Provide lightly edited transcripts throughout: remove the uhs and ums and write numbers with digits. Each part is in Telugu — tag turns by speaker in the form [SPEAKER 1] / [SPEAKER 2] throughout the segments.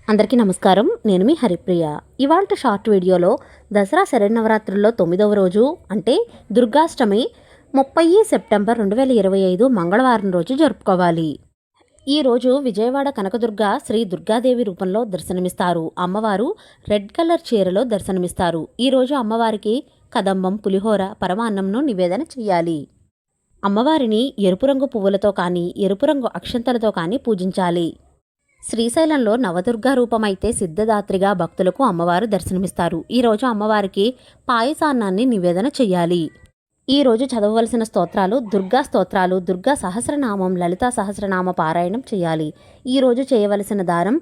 [SPEAKER 1] అందరికీ నమస్కారం. నేను మీ హరిప్రియ. ఇవాల్టి షార్ట్ వీడియోలో దసరా శరన్నవరాత్రుల్లో 9వ రోజు అంటే దుర్గాష్టమి 30 సెప్టెంబర్ 2025 మంగళవారం రోజు జరుపుకోవాలి. ఈ రోజు విజయవాడ కనకదుర్గ శ్రీ దుర్గాదేవి రూపంలో దర్శనమిస్తారు. అమ్మవారు రెడ్ కలర్ చీరలో దర్శనమిస్తారు. ఈ రోజు అమ్మవారికి కదంబం, పులిహోర, పరమాన్నంను నివేదన చేయాలి. అమ్మవారిని ఎరుపు రంగు పువ్వులతో కానీ ఎరుపు రంగు అక్షంతలతో కానీ పూజించాలి. శ్రీశైలంలో నవదుర్గా రూపమైతే సిద్ధదాత్రిగా భక్తులకు అమ్మవారు దర్శనమిస్తారు. ఈరోజు అమ్మవారికి పాయసాన్నాన్ని నివేదన చెయ్యాలి. ఈరోజు చదవవలసిన స్తోత్రాలు దుర్గా స్తోత్రాలు, దుర్గా సహస్రనామం, లలితా సహస్రనామ పారాయణం చేయాలి. ఈరోజు చేయవలసిన దానం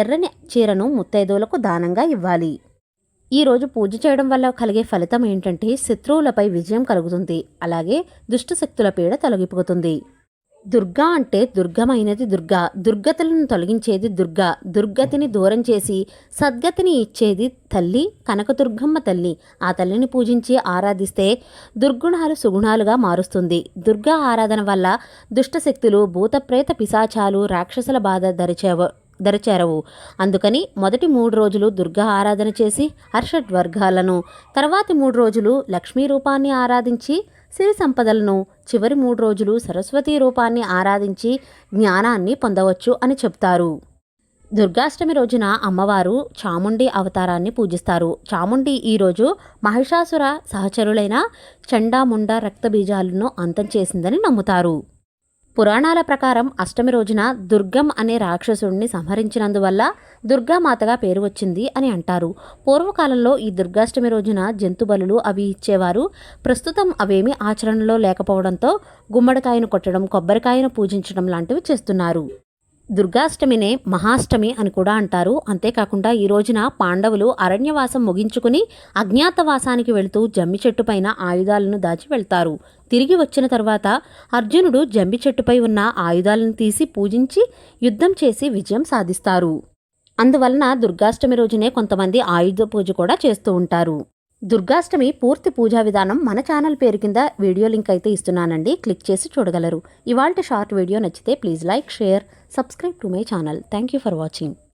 [SPEAKER 1] ఎర్రని చీరను ముత్తైదువులకు దానంగా ఇవ్వాలి. ఈరోజు పూజ చేయడం వల్ల కలిగే ఫలితం ఏంటంటే శత్రువులపై విజయం కలుగుతుంది. అలాగే దుష్టశక్తుల పీడ తొలగిపోతుంది. దుర్గా అంటే దుర్గమైనది దుర్గా, దుర్గతులను తొలగించేది దుర్గా, దుర్గతిని దూరం చేసి సద్గతిని ఇచ్చేది తల్లి కనకదుర్గమ్మ తల్లి. ఆ తల్లిని పూజించి ఆరాధిస్తే దుర్గుణాలు సుగుణాలుగా మారుస్తుంది. దుర్గా ఆరాధన వల్ల దుష్టశక్తులు, భూతప్రేత పిశాచాలు, రాక్షసుల బాధ దరిచేరవు. అందుకని మొదటి 3 రోజులు దుర్గా ఆరాధన చేసి హర్షడ్వర్గాలను, తర్వాతి 3 రోజులు లక్ష్మీ రూపాన్ని ఆరాధించి సిరి సంపదలను, చివరి 3 రోజులు సరస్వతీ రూపాన్ని ఆరాధించి జ్ఞానాన్ని పొందవచ్చు అని చెప్తారు. దుర్గాష్టమి రోజున అమ్మవారు చాముండి అవతారాన్ని పూజిస్తారు. చాముండి ఈరోజు మహిషాసుర సహచరులైన చండాముండ రక్తబీజాలను అంతం చేసిందని నమ్ముతారు. పురాణాల ప్రకారం అష్టమి రోజున దుర్గం అనే రాక్షసుడిని సంహరించినందువల్ల దుర్గామాతగా పేరు వచ్చింది అని అంటారు. పూర్వకాలంలో ఈ దుర్గాష్టమి రోజున జంతు బలులు అవి ఇచ్చేవారు. ప్రస్తుతం అవేమీ ఆచరణలో లేకపోవడంతో గుమ్మడికాయను కొట్టడం, కొబ్బరికాయను పూజించడం లాంటివి చేస్తున్నారు. దుర్గాష్టమినే మహాష్టమి అని కూడా అంటారు. అంతేకాకుండా ఈ రోజున పాండవులు అరణ్యవాసం ముగించుకుని అజ్ఞాతవాసానికి వెళుతూ జమ్మి చెట్టుపైన ఆయుధాలను దాచి వెళ్తారు. తిరిగి వచ్చిన తర్వాత అర్జునుడు జంబి చెట్టుపై ఉన్న ఆయుధాలను తీసి పూజించి యుద్ధం చేసి విజయం సాధిస్తారు. అందువలన దుర్గాష్టమి రోజునే కొంతమంది ఆయుధ పూజ కూడా చేస్తూ ఉంటారు. దుర్గాష్టమి పూర్తి పూజా విధానం మన ఛానల్ పేరు కింద వీడియో లింక్ అయితే ఇస్తున్నానండి, క్లిక్ చేసి చూడగలరు. ఇవాల్టి షార్ట్ వీడియో నచ్చితే please like, share, subscribe to my channel. Thank you for watching.